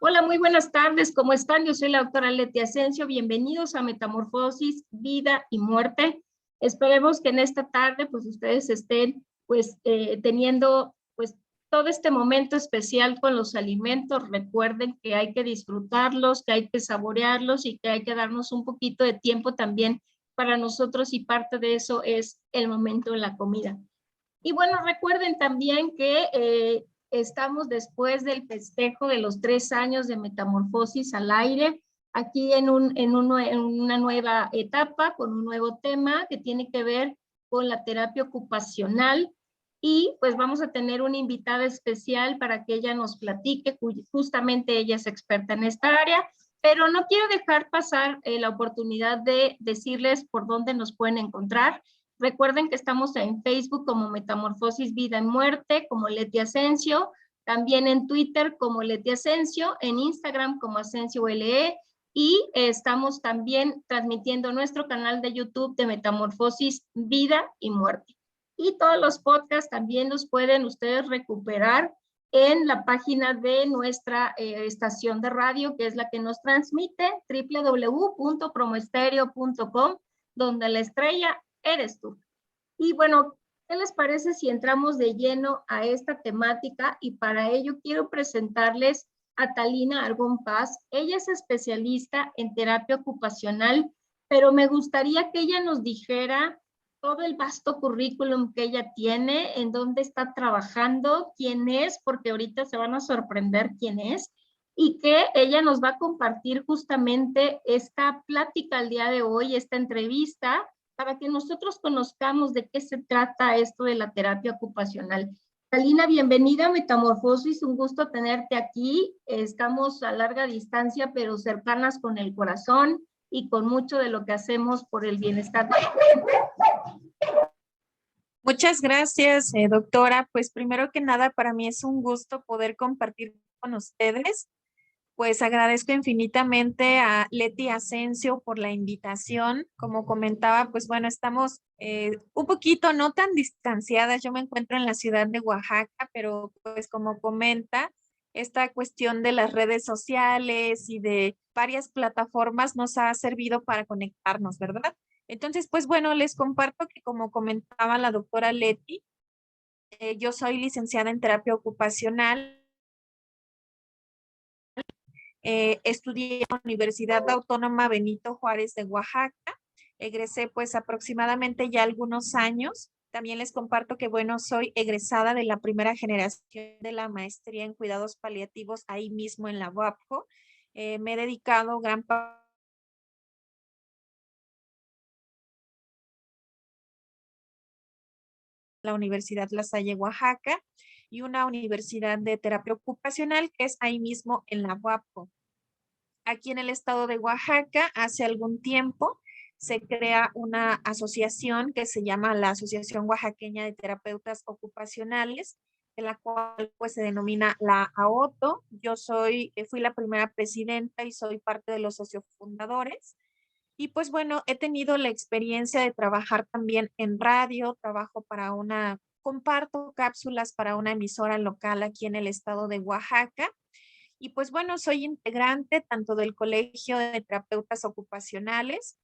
Hola, muy buenas tardes, ¿cómo están? Yo soy la doctora Leti Asensio, bienvenidos a Metamorfosis, Vida y Muerte. Esperemos que en esta tarde pues ustedes estén teniendo pues todo este momento especial con los alimentos. Recuerden que hay que disfrutarlos, que hay que saborearlos y que hay que darnos un poquito de tiempo también para nosotros, y parte de eso es el momento de la comida. Y bueno, recuerden también que estamos después del festejo de los 3 años de Metamorfosis al aire, aquí en una nueva etapa, con un nuevo tema que tiene que ver con la terapia ocupacional. Y pues vamos a tener una invitada especial para que ella nos platique, justamente ella es experta en esta área, pero no quiero dejar pasar la oportunidad de decirles por dónde nos pueden encontrar. Recuerden que estamos en Facebook como Metamorfosis Vida y Muerte, como Leti Asensio, también en Twitter como Leti Asensio, en Instagram como Asensio LE, y estamos también transmitiendo nuestro canal de YouTube de Metamorfosis Vida y Muerte. Y todos los podcasts también los pueden ustedes recuperar en la página de nuestra estación de radio, que es la que nos transmite, www.promoestereo.com, donde la estrella eres tú. Y bueno, ¿qué les parece si entramos de lleno a esta temática? Y para ello quiero presentarles a Talina Argón Paz. Ella es especialista en terapia ocupacional, pero me gustaría que ella nos dijera todo el vasto currículum que ella tiene, en dónde está trabajando, quién es, porque ahorita se van a sorprender quién es, y que ella nos va a compartir justamente esta plática al día de hoy, esta entrevista, para que nosotros conozcamos de qué se trata esto de la terapia ocupacional. Talina, bienvenida a Metamorfosis, un gusto tenerte aquí. Estamos a larga distancia, pero cercanas con el corazón y con mucho de lo que hacemos por el bienestar. Muchas gracias, doctora. Pues primero que nada, para mí es un gusto poder compartir con ustedes. Pues agradezco infinitamente a Leti Asensio por la invitación. Como comentaba, pues bueno, estamos un poquito no tan distanciadas. Yo me encuentro en la ciudad de Oaxaca, pero pues como comenta, esta cuestión de las redes sociales y de varias plataformas nos ha servido para conectarnos, ¿verdad? Entonces, pues bueno, les comparto que como comentaba la doctora Leti, yo soy licenciada en terapia ocupacional. Estudié en la Universidad Autónoma Benito Juárez de Oaxaca. Egresé pues aproximadamente ya algunos años. También les comparto que, bueno, soy egresada de la primera generación de la maestría en cuidados paliativos ahí mismo en la UAPJO. Me he dedicado gran parte a la Universidad La Salle, Oaxaca, y una universidad de terapia ocupacional que es ahí mismo en la UAPJO. Aquí en el estado de Oaxaca, hace algún tiempo, se crea una asociación que se llama la Asociación Oaxaqueña de Terapeutas Ocupacionales, de la cual pues se denomina la AOTO. Yo fui la primera presidenta y soy parte de los sociofundadores. Y pues bueno, he tenido la experiencia de trabajar también en radio, comparto cápsulas para una emisora local aquí en el estado de Oaxaca. Y pues bueno, soy integrante tanto del Colegio de Terapeutas Ocupacionales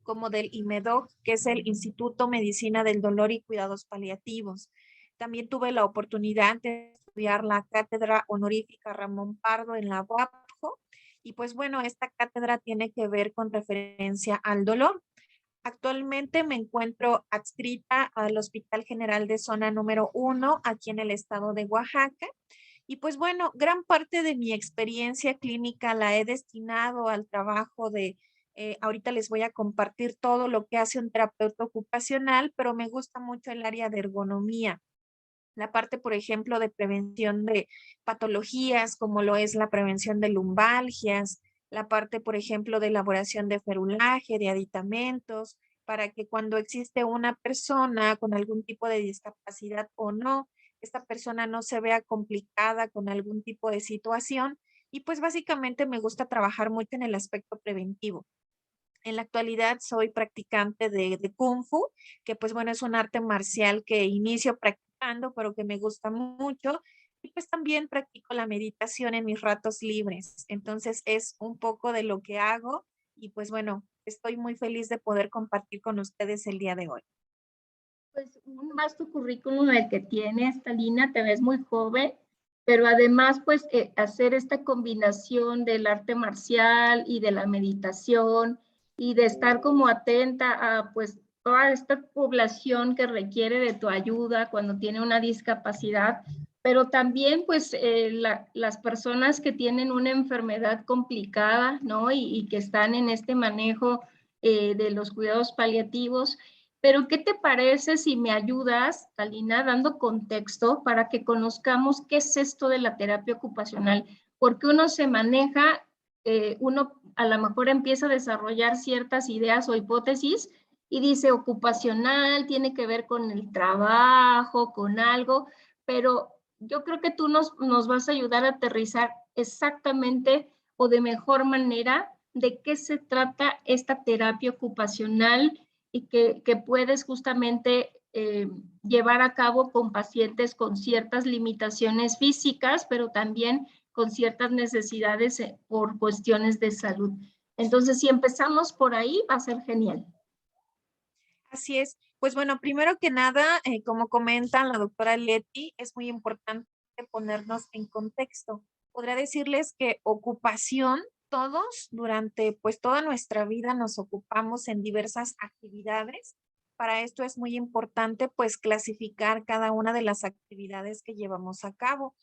como del IMEDOC, que es el Instituto Medicina del Dolor y Cuidados Paliativos. También tuve la oportunidad de estudiar la cátedra honorífica Ramón Pardo en la UAPJO. Y pues bueno, esta cátedra tiene que ver con referencia al dolor. Actualmente me encuentro adscrita al Hospital General de Zona número 1 aquí en el estado de Oaxaca. Y pues bueno, gran parte de mi experiencia clínica la he destinado al trabajo ahorita les voy a compartir todo lo que hace un terapeuta ocupacional, pero me gusta mucho el área de ergonomía. La parte, por ejemplo, de prevención de patologías, como lo es la prevención de lumbalgias, la parte, por ejemplo, de elaboración de ferulaje, de aditamentos, para que cuando existe una persona con algún tipo de discapacidad o no, esta persona no se vea complicada con algún tipo de situación. Y pues básicamente me gusta trabajar mucho en el aspecto preventivo. En la actualidad soy practicante de Kung Fu, que pues bueno, es un arte marcial que inicio practicando, pero que me gusta mucho. Y pues también practico la meditación en mis ratos libres. Entonces es un poco de lo que hago y pues bueno, estoy muy feliz de poder compartir con ustedes el día de hoy. Pues un vasto currículum el que tienes, Talina, te ves muy joven, pero además pues hacer esta combinación del arte marcial y de la meditación y de estar como atenta a pues toda esta población que requiere de tu ayuda cuando tiene una discapacidad, pero también pues las personas que tienen una enfermedad complicada, ¿no? Y que están en este manejo de los cuidados paliativos. Pero, ¿qué te parece si me ayudas, Talina, dando contexto para que conozcamos qué es esto de la terapia ocupacional? Porque uno se maneja, uno a lo mejor empieza a desarrollar ciertas ideas o hipótesis y dice ocupacional, tiene que ver con el trabajo, con algo, pero yo creo que tú nos vas a ayudar a aterrizar exactamente o de mejor manera de qué se trata esta terapia ocupacional y que puedes justamente llevar a cabo con pacientes con ciertas limitaciones físicas, pero también con ciertas necesidades por cuestiones de salud. Entonces, si empezamos por ahí, va a ser genial. Así es. Pues bueno, primero que nada, como comenta la doctora Leti, es muy importante ponernos en contexto. Podría decirles que ocupación, todos durante pues toda nuestra vida nos ocupamos en diversas actividades. Para esto es muy importante pues clasificar cada una de las actividades que llevamos a cabo.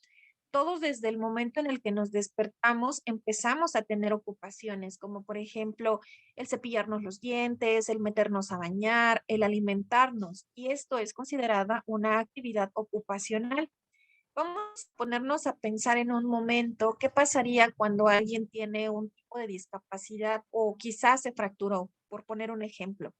Todos desde el momento en el que nos despertamos empezamos a tener ocupaciones, como por ejemplo el cepillarnos los dientes, el meternos a bañar, el alimentarnos, y esto es considerada una actividad ocupacional. Vamos a ponernos a pensar en un momento qué pasaría cuando alguien tiene un tipo de discapacidad o quizás se fracturó, por poner un ejemplo.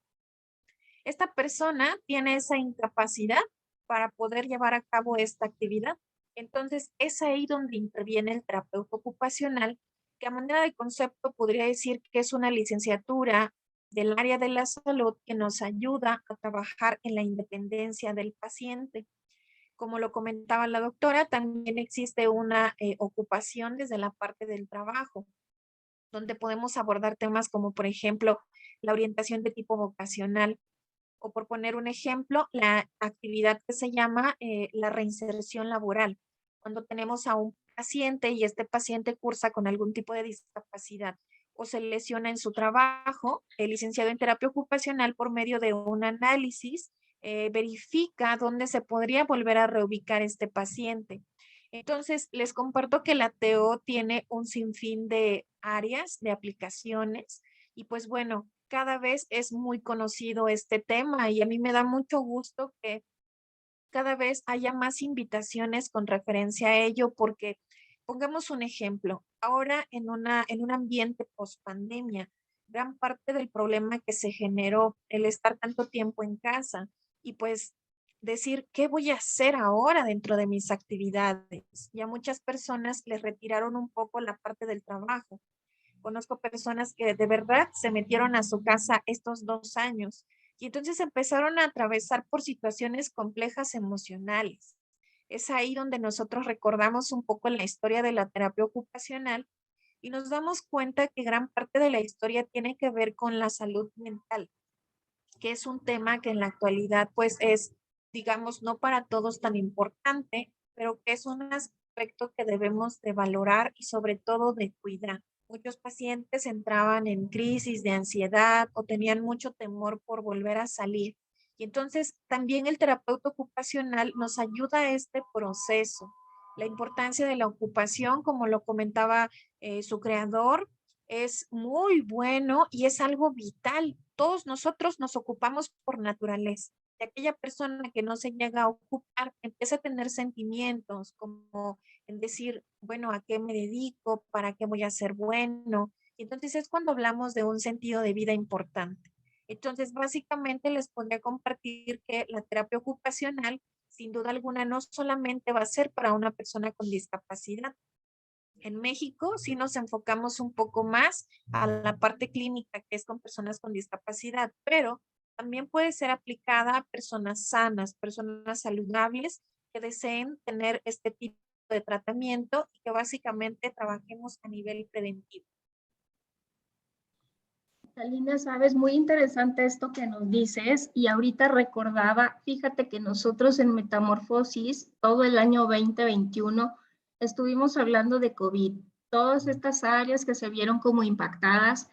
Esta persona tiene esa incapacidad para poder llevar a cabo esta actividad. Entonces, es ahí donde interviene el terapeuta ocupacional, que a manera de concepto podría decir que es una licenciatura del área de la salud que nos ayuda a trabajar en la independencia del paciente. Como lo comentaba la doctora, también existe una ocupación desde la parte del trabajo, donde podemos abordar temas como, por ejemplo, la orientación de tipo vocacional, o por poner un ejemplo, la actividad que se llama la reinserción laboral. Cuando tenemos a un paciente y este paciente cursa con algún tipo de discapacidad o se lesiona en su trabajo, el licenciado en terapia ocupacional por medio de un análisis verifica dónde se podría volver a reubicar este paciente. Entonces, les comparto que la TO tiene un sinfín de áreas, de aplicaciones, y pues bueno, cada vez es muy conocido este tema y a mí me da mucho gusto que cada vez haya más invitaciones con referencia a ello, porque pongamos un ejemplo, ahora en un ambiente post pandemia, gran parte del problema que se generó el estar tanto tiempo en casa y pues decir, ¿qué voy a hacer ahora dentro de mis actividades? Y a muchas personas les retiraron un poco la parte del trabajo. Conozco personas que de verdad se metieron a su casa estos 2 años y entonces empezaron a atravesar por situaciones complejas emocionales. Es ahí donde nosotros recordamos un poco la historia de la terapia ocupacional y nos damos cuenta que gran parte de la historia tiene que ver con la salud mental, que es un tema que en la actualidad pues es, digamos, no para todos tan importante, pero que es un aspecto que debemos de valorar y sobre todo de cuidar. Muchos pacientes entraban en crisis de ansiedad o tenían mucho temor por volver a salir. Y entonces también el terapeuta ocupacional nos ayuda a este proceso. La importancia de la ocupación, como lo comentaba su creador, es muy bueno y es algo vital. Todos nosotros nos ocupamos por naturaleza. Y aquella persona que no se llega a ocupar empieza a tener sentimientos como en decir, bueno, ¿a qué me dedico? ¿Para qué voy a ser bueno? Y entonces es cuando hablamos de un sentido de vida importante. Entonces, básicamente les podría compartir que la terapia ocupacional, sin duda alguna, no solamente va a ser para una persona con discapacidad. En México sí nos enfocamos un poco más a la parte clínica, que es con personas con discapacidad, pero también puede ser aplicada a personas sanas, personas saludables que deseen tener este tipo de tratamiento y que básicamente trabajemos a nivel preventivo. Catalina, sabes, muy interesante esto que nos dices y ahorita recordaba, fíjate que nosotros en Metamorfosis, todo el año 2021, estuvimos hablando de COVID, todas estas áreas que se vieron como impactadas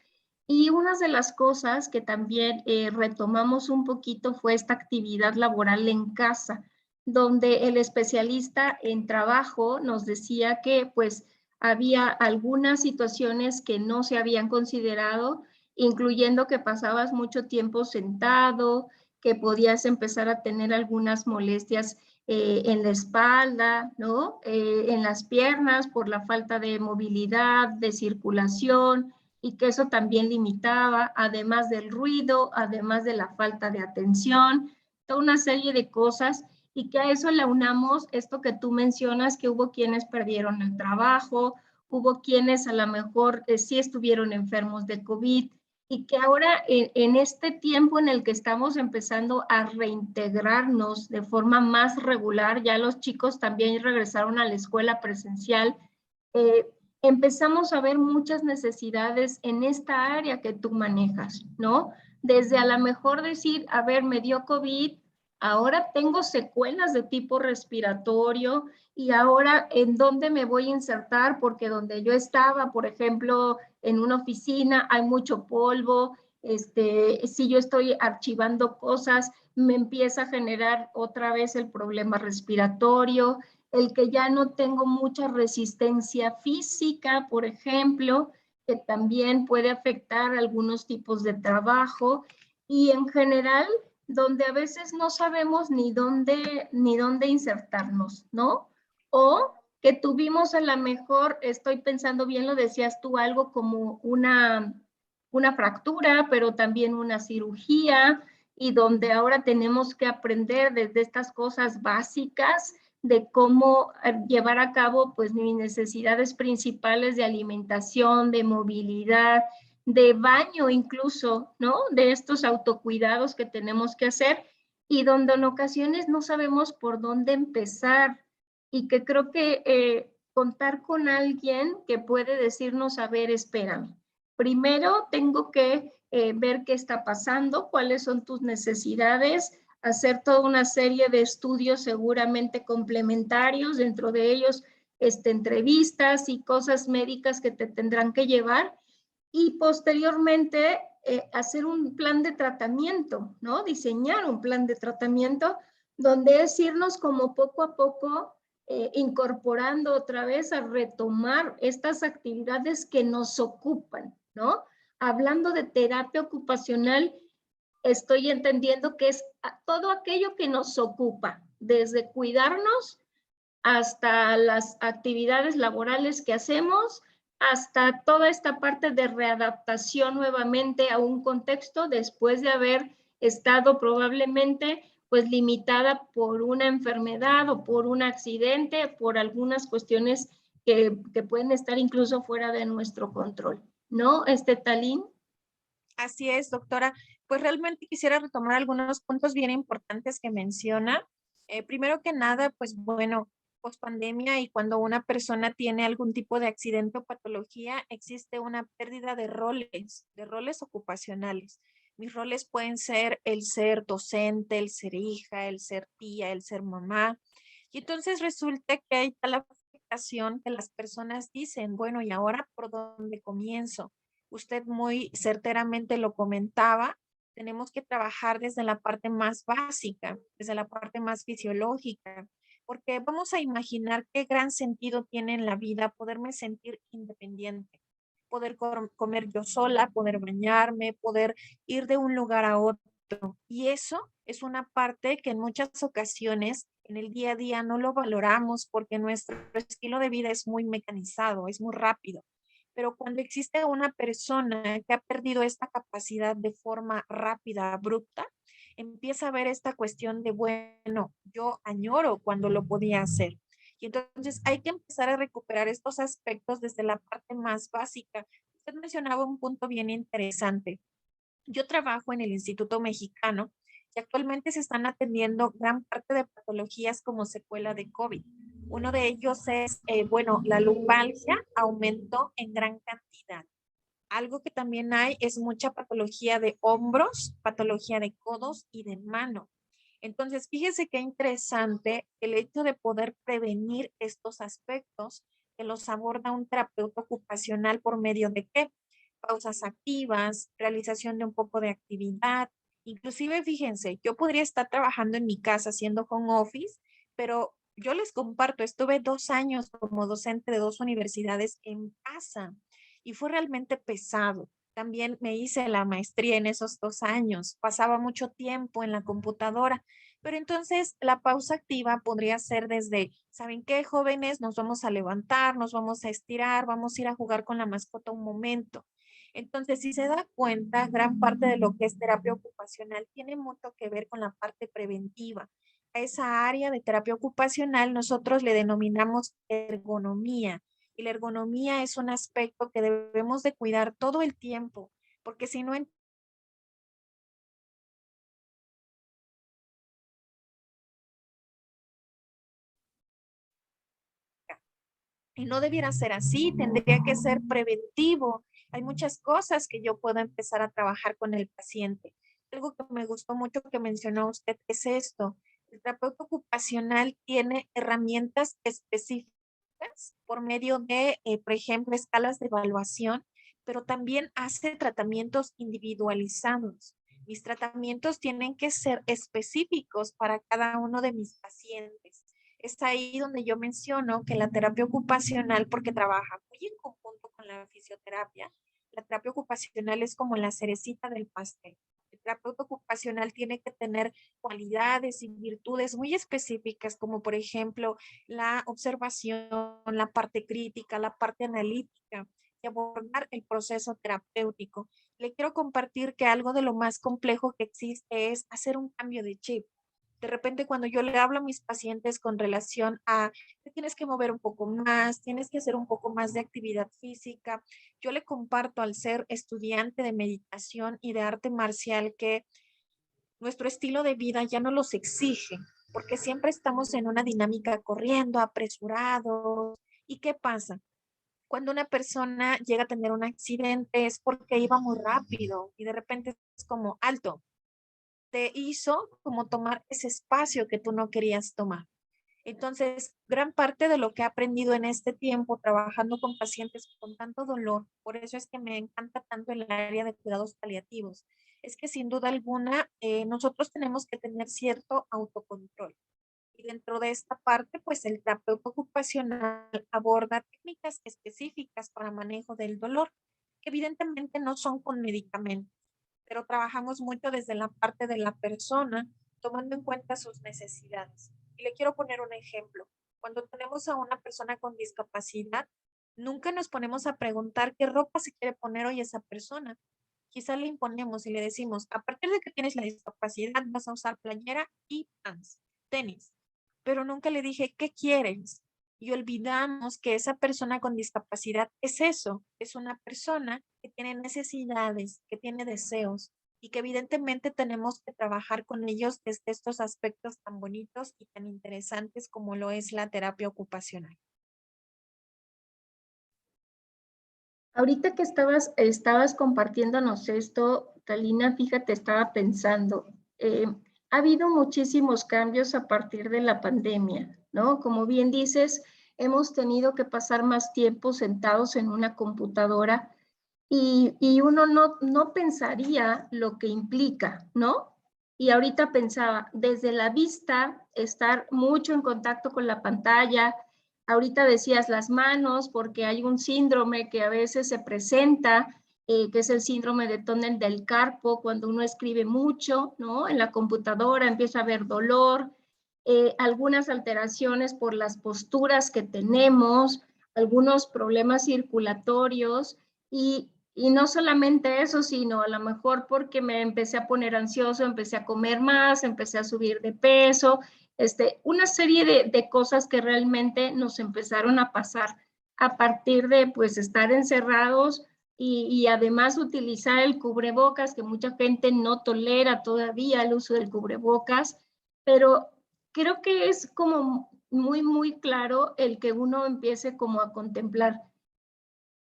y una de las cosas que también retomamos un poquito fue esta actividad laboral en casa, donde el especialista en trabajo nos decía que pues había algunas situaciones que no se habían considerado, incluyendo que pasabas mucho tiempo sentado, que podías empezar a tener algunas molestias en la espalda, ¿no? En las piernas por la falta de movilidad, de circulación, y que eso también limitaba, además del ruido, además de la falta de atención, toda una serie de cosas, y que a eso le unamos esto que tú mencionas, que hubo quienes perdieron el trabajo, hubo quienes a lo mejor sí estuvieron enfermos de COVID, y que ahora en este tiempo en el que estamos empezando a reintegrarnos de forma más regular, ya los chicos también regresaron a la escuela presencial, eh, empezamos a ver muchas necesidades en esta área que tú manejas, ¿no? Desde a lo mejor decir, a ver, me dio COVID, ahora tengo secuelas de tipo respiratorio y ahora en dónde me voy a insertar, porque donde yo estaba, por ejemplo, en una oficina hay mucho polvo, si yo estoy archivando cosas, me empieza a generar otra vez el problema respiratorio, el que ya no tengo mucha resistencia física, por ejemplo, que también puede afectar algunos tipos de trabajo y en general donde a veces no sabemos ni dónde insertarnos, ¿no? O que tuvimos a lo mejor, estoy pensando bien, lo decías tú, algo como una fractura, pero también una cirugía, y donde ahora tenemos que aprender desde estas cosas básicas de cómo llevar a cabo pues mis necesidades principales de alimentación, de movilidad, de baño incluso, ¿no? De estos autocuidados que tenemos que hacer y donde en ocasiones no sabemos por dónde empezar y que creo que contar con alguien que puede decirnos, a ver, espérame, primero tengo que ver qué está pasando, cuáles son tus necesidades, hacer toda una serie de estudios seguramente complementarios, dentro de ellos entrevistas y cosas médicas que te tendrán que llevar y posteriormente hacer un plan de tratamiento, ¿no? Diseñar un plan de tratamiento donde es irnos como poco a poco incorporando otra vez a retomar estas actividades que nos ocupan, ¿no? Hablando de terapia ocupacional, estoy entendiendo que es todo aquello que nos ocupa, desde cuidarnos hasta las actividades laborales que hacemos, hasta toda esta parte de readaptación nuevamente a un contexto después de haber estado probablemente pues limitada por una enfermedad o por un accidente, por algunas cuestiones que pueden estar incluso fuera de nuestro control, ¿no? Talín. Así es, doctora. Pues realmente quisiera retomar algunos puntos bien importantes que menciona. Primero que nada, pues bueno, post pandemia y cuando una persona tiene algún tipo de accidente o patología, existe una pérdida de roles ocupacionales. Mis roles pueden ser el ser docente, el ser hija, el ser tía, el ser mamá. Y entonces resulta que hay tal afectación que las personas dicen, bueno, ¿y ahora por dónde comienzo? Usted muy certeramente lo comentaba, tenemos que trabajar desde la parte más básica, desde la parte más fisiológica, porque vamos a imaginar qué gran sentido tiene en la vida poderme sentir independiente, poder comer yo sola, poder bañarme, poder ir de un lugar a otro. Y eso es una parte que en muchas ocasiones en el día a día no lo valoramos porque nuestro estilo de vida es muy mecanizado, es muy rápido. Pero cuando existe una persona que ha perdido esta capacidad de forma rápida, abrupta, empieza a ver esta cuestión de, bueno, yo añoro cuando lo podía hacer. Y entonces hay que empezar a recuperar estos aspectos desde la parte más básica. Usted mencionaba un punto bien interesante. Yo trabajo en el Instituto Mexicano y actualmente se están atendiendo gran parte de patologías como secuela de COVID. Uno de ellos es, bueno, la lumbalgia aumentó en gran cantidad. Algo que también hay es mucha patología de hombros, patología de codos y de mano. Entonces, fíjese qué interesante el hecho de poder prevenir estos aspectos que los aborda un terapeuta ocupacional por medio de qué? Pausas activas, realización de un poco de actividad. Inclusive, fíjense, yo podría estar trabajando en mi casa haciendo home office, pero yo les comparto, estuve 2 años como docente de 2 universidades en casa y fue realmente pesado. También me hice la maestría en esos 2 años, pasaba mucho tiempo en la computadora, pero entonces la pausa activa podría ser desde, ¿saben qué, jóvenes? Nos vamos a levantar, nos vamos a estirar, vamos a ir a jugar con la mascota un momento. Entonces, si se da cuenta, gran parte de lo que es terapia ocupacional tiene mucho que ver con la parte preventiva. A esa área de terapia ocupacional nosotros le denominamos ergonomía. Y la ergonomía es un aspecto que debemos de cuidar todo el tiempo, porque si no, y no debiera ser así, tendría que ser preventivo. Hay muchas cosas que yo puedo empezar a trabajar con el paciente. Algo que me gustó mucho que mencionó usted es esto. El terapeuta ocupacional tiene herramientas específicas por medio de, por ejemplo, escalas de evaluación, pero también hace tratamientos individualizados. Mis tratamientos tienen que ser específicos para cada uno de mis pacientes. Es ahí donde yo menciono que la terapia ocupacional, porque trabaja muy en conjunto con la fisioterapia, la terapia ocupacional es como la cerecita del pastel. El terapeuta ocupacional tiene que tener cualidades y virtudes muy específicas, como por ejemplo la observación, la parte crítica, la parte analítica y abordar el proceso terapéutico. Le quiero compartir que algo de lo más complejo que existe es hacer un cambio de chip. De repente, cuando yo le hablo a mis pacientes con relación a que tienes que mover un poco más, tienes que hacer un poco más de actividad física, yo le comparto al ser estudiante de meditación y de arte marcial que nuestro estilo de vida ya no los exige, porque siempre estamos en una dinámica corriendo, apresurados. ¿Y qué pasa? Cuando una persona llega a tener un accidente es porque iba muy rápido y de repente es como alto, te hizo como tomar ese espacio que tú no querías tomar. Entonces, gran parte de lo que he aprendido en este tiempo trabajando con pacientes con tanto dolor, por eso es que me encanta tanto el área de cuidados paliativos, es que sin duda alguna nosotros tenemos que tener cierto autocontrol. Y dentro de esta parte, pues el terapeuta ocupacional aborda técnicas específicas para manejo del dolor, que evidentemente no son con medicamentos, pero trabajamos mucho desde la parte de la persona, tomando en cuenta sus necesidades. Y le quiero poner un ejemplo. Cuando tenemos a una persona con discapacidad, nunca nos ponemos a preguntar qué ropa se quiere poner hoy esa persona. Quizá le imponemos y le decimos, a partir de que tienes la discapacidad, vas a usar playera y pants, tenis. Pero nunca le dije, ¿qué quieres? Y olvidamos que esa persona con discapacidad es eso, es una persona que tiene necesidades, que tiene deseos y que evidentemente tenemos que trabajar con ellos desde estos aspectos tan bonitos y tan interesantes como lo es la terapia ocupacional. Ahorita que estabas compartiéndonos esto, Talina, fíjate, estaba pensando, ha habido muchísimos cambios a partir de la pandemia, ¿no? Como bien dices, hemos tenido que pasar más tiempo sentados en una computadora y uno no pensaría lo que implica, ¿no? Y ahorita pensaba, desde la vista, estar mucho en contacto con la pantalla. Ahorita decías las manos, porque hay un síndrome que a veces se presenta, que es el síndrome de túnel del carpo, cuando uno escribe mucho, ¿no? En la computadora empieza a haber dolor, algunas alteraciones por las posturas que tenemos, algunos problemas circulatorios y no solamente eso, sino a lo mejor porque me empecé a poner ansioso, empecé a comer más, empecé a subir de peso, una serie de cosas que realmente nos empezaron a pasar a partir de pues estar encerrados y además utilizar el cubrebocas, que mucha gente no tolera todavía el uso del cubrebocas, pero creo que es como muy, muy claro el que uno empiece como a contemplar.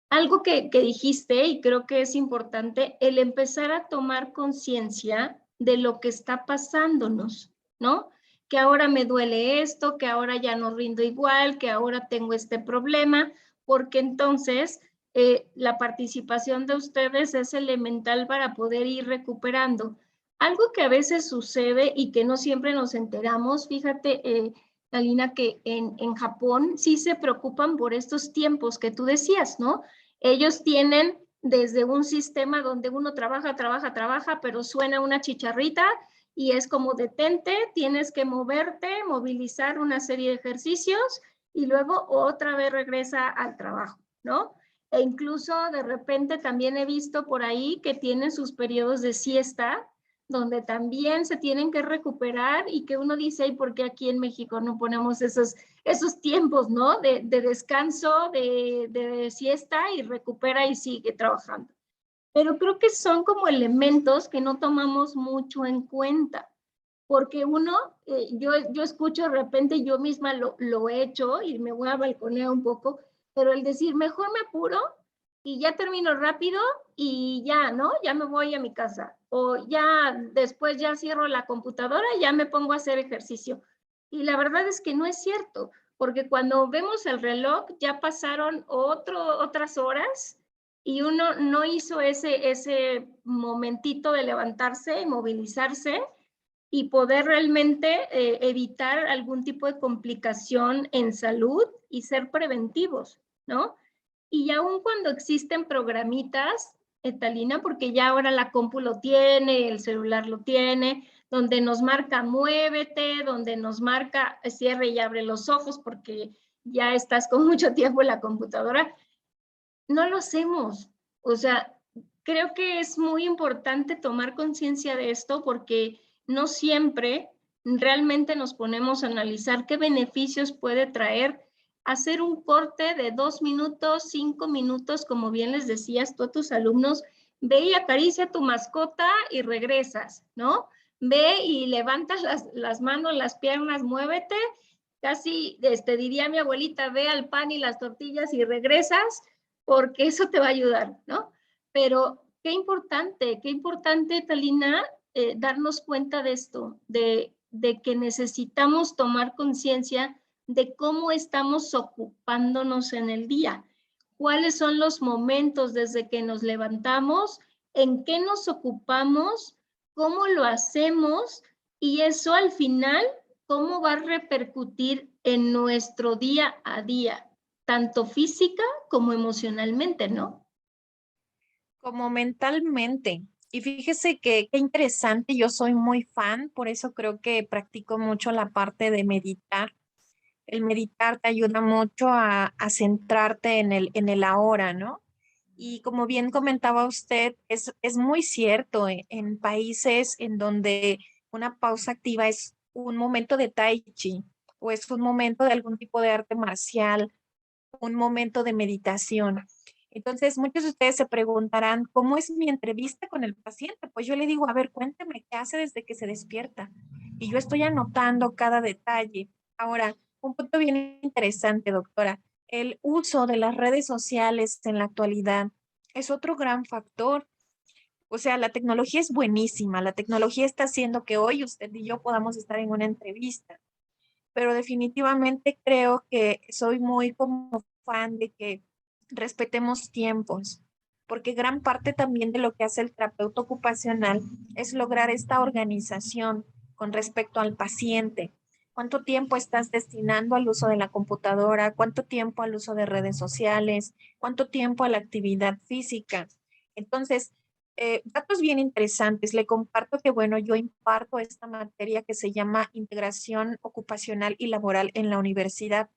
Algo que dijiste, y creo que es importante, el empezar a tomar conciencia de lo que está pasándonos, ¿no? Que ahora me duele esto, que ahora ya no rindo igual, que ahora tengo este problema, porque entonces la participación de ustedes es elemental para poder ir recuperando. Algo que a veces sucede y que no siempre nos enteramos, fíjate, Alina, que en Japón sí se preocupan por estos tiempos que tú decías, ¿no? Ellos tienen desde un sistema donde uno trabaja, trabaja, trabaja, pero suena una chicharrita y es como detente, tienes que moverte, movilizar una serie de ejercicios y luego otra vez regresa al trabajo, ¿no? E incluso de repente también he visto por ahí que tienen sus periodos de siesta, donde también se tienen que recuperar y que uno dice, ¿y por qué aquí en México no ponemos esos tiempos, ¿no? De descanso, de siesta y recupera y sigue trabajando? Pero creo que son como elementos que no tomamos mucho en cuenta, porque uno, yo escucho de repente, yo misma lo he hecho y me voy a balconear un poco, pero el decir, mejor me apuro y ya termino rápido y ya, ¿no? Ya me voy a mi casa. O ya después ya cierro la computadora y ya me pongo a hacer ejercicio. Y la verdad es que no es cierto, porque cuando vemos el reloj ya pasaron otras horas y uno no hizo ese momentito de levantarse y movilizarse y poder realmente evitar algún tipo de complicación en salud y ser preventivos, ¿no? Y aún cuando existen programitas, Talina, porque ya ahora la compu lo tiene, el celular lo tiene, donde nos marca muévete, donde nos marca cierre y abre los ojos porque ya estás con mucho tiempo en la computadora, no lo hacemos. O sea, creo que es muy importante tomar conciencia de esto porque no siempre realmente nos ponemos a analizar qué beneficios puede traer hacer un corte de 2 minutos, 5 minutos, como bien les decías tú a tus alumnos, ve y acaricia a tu mascota y regresas, ¿no? Ve y levantas las manos, las piernas, muévete, casi, diría mi abuelita, ve al pan y las tortillas y regresas, porque eso te va a ayudar, ¿no? Pero qué importante, Talina, darnos cuenta de esto, de que necesitamos tomar conciencia de cómo estamos ocupándonos en el día, cuáles son los momentos desde que nos levantamos, en qué nos ocupamos, cómo lo hacemos y eso al final, cómo va a repercutir en nuestro día a día, tanto física como emocionalmente, ¿no? Como mentalmente. Y fíjese que qué interesante, yo soy muy fan, por eso creo que practico mucho la parte de meditar. El meditar te ayuda mucho a centrarte en el ahora, ¿no? Y como bien comentaba usted, es muy cierto, en países en donde una pausa activa es un momento de tai chi o es un momento de algún tipo de arte marcial, un momento de meditación. Entonces, muchos de ustedes se preguntarán, ¿cómo es mi entrevista con el paciente? Pues yo le digo, a ver, cuénteme qué hace desde que se despierta. Y yo estoy anotando cada detalle. Ahora, un punto bien interesante, doctora, el uso de las redes sociales en la actualidad es otro gran factor. O sea, la tecnología es buenísima, la tecnología está haciendo que hoy usted y yo podamos estar en una entrevista, pero definitivamente creo que soy muy como fan de que respetemos tiempos, porque gran parte también de lo que hace el terapeuta ocupacional es lograr esta organización con respecto al paciente. ¿Cuánto tiempo estás destinando al uso de la computadora? ¿Cuánto tiempo al uso de redes sociales? ¿Cuánto tiempo a la actividad física? Entonces, datos bien interesantes. Le comparto que, bueno, yo imparto esta materia que se llama Integración Ocupacional y Laboral en la universidad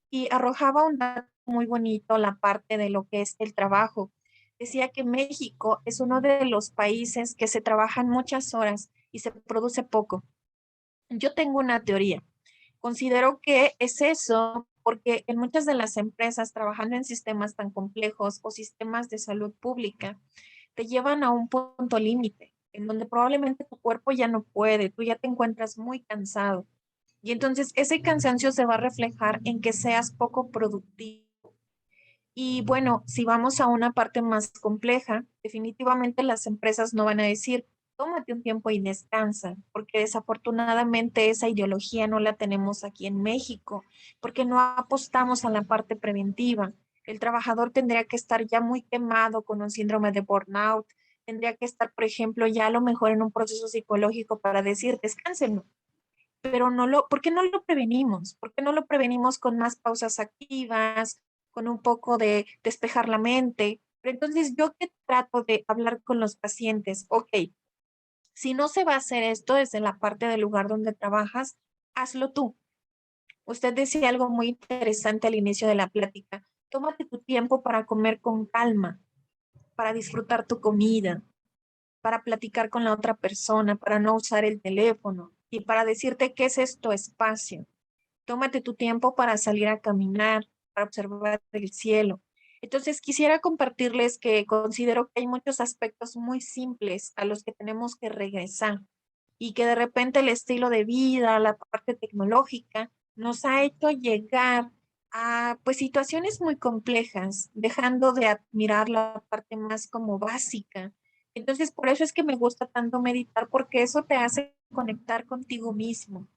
y arrojaba un dato muy bonito la parte de lo que es el trabajo. Decía que México es uno de los países que se trabajan muchas horas y se produce poco. Yo tengo una teoría. Considero que es eso porque en muchas de las empresas trabajando en sistemas tan complejos o sistemas de salud pública, te llevan a un punto límite, en donde probablemente tu cuerpo ya no puede, tú ya te encuentras muy cansado. Y entonces ese cansancio se va a reflejar en que seas poco productivo. Y bueno, si vamos a una parte más compleja, definitivamente las empresas no van a decir, tómate un tiempo y descansa, porque desafortunadamente esa ideología no la tenemos aquí en México, porque no apostamos a la parte preventiva. El trabajador tendría que estar ya muy quemado con un síndrome de burnout, tendría que estar, por ejemplo, ya a lo mejor en un proceso psicológico para decir, descánsenlo, pero ¿por qué no lo prevenimos? ¿Por qué no lo prevenimos con más pausas activas, con un poco de despejar la mente? Pero entonces yo que trato de hablar con los pacientes, ok, si no se va a hacer esto desde la parte del lugar donde trabajas, hazlo tú. Usted decía algo muy interesante al inicio de la plática. Tómate tu tiempo para comer con calma, para disfrutar tu comida, para platicar con la otra persona, para no usar el teléfono y para decirte que ese es tu espacio. Tómate tu tiempo para salir a caminar, para observar el cielo. Entonces, quisiera compartirles que considero que hay muchos aspectos muy simples a los que tenemos que regresar y que de repente el estilo de vida, la parte tecnológica, nos ha hecho llegar a pues situaciones muy complejas, dejando de admirar la parte más como básica. Entonces, por eso es que me gusta tanto meditar, porque eso te hace conectar contigo mismo.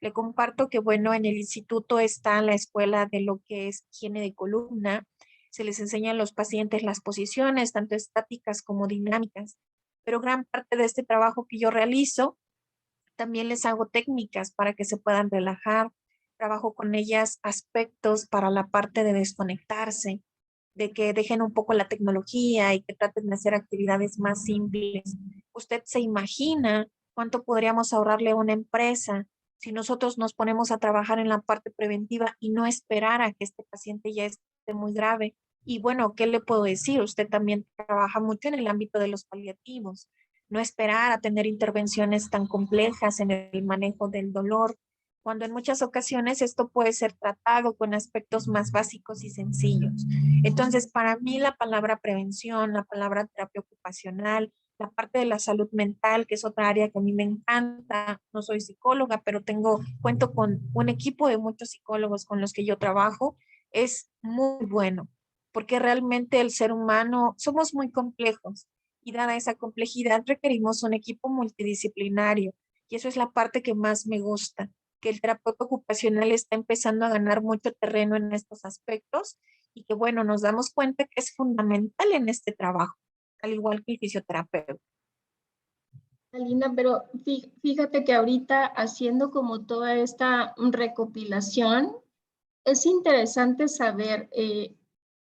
Le comparto que, bueno, en el instituto está la escuela de lo que es higiene de columna. Se les enseña a los pacientes las posiciones, tanto estáticas como dinámicas. Pero gran parte de este trabajo que yo realizo, también les hago técnicas para que se puedan relajar. Trabajo con ellas aspectos para la parte de desconectarse, de que dejen un poco la tecnología y que traten de hacer actividades más simples. ¿Usted se imagina cuánto podríamos ahorrarle a una empresa si nosotros nos ponemos a trabajar en la parte preventiva y no esperar a que este paciente ya esté muy grave? Y bueno, ¿qué le puedo decir? Usted también trabaja mucho en el ámbito de los paliativos. No esperar a tener intervenciones tan complejas en el manejo del dolor, cuando en muchas ocasiones esto puede ser tratado con aspectos más básicos y sencillos. Entonces, para mí la palabra prevención, la palabra terapia ocupacional, la parte de la salud mental, que es otra área que a mí me encanta. No soy psicóloga, pero cuento con un equipo de muchos psicólogos con los que yo trabajo. Es muy bueno, porque realmente el ser humano somos muy complejos y dada esa complejidad requerimos un equipo multidisciplinario y eso es la parte que más me gusta, que el terapeuta ocupacional está empezando a ganar mucho terreno en estos aspectos y que bueno, nos damos cuenta que es fundamental en este trabajo, al igual que el fisioterapeuta. Alina, pero fíjate que ahorita haciendo como toda esta recopilación, es interesante saber,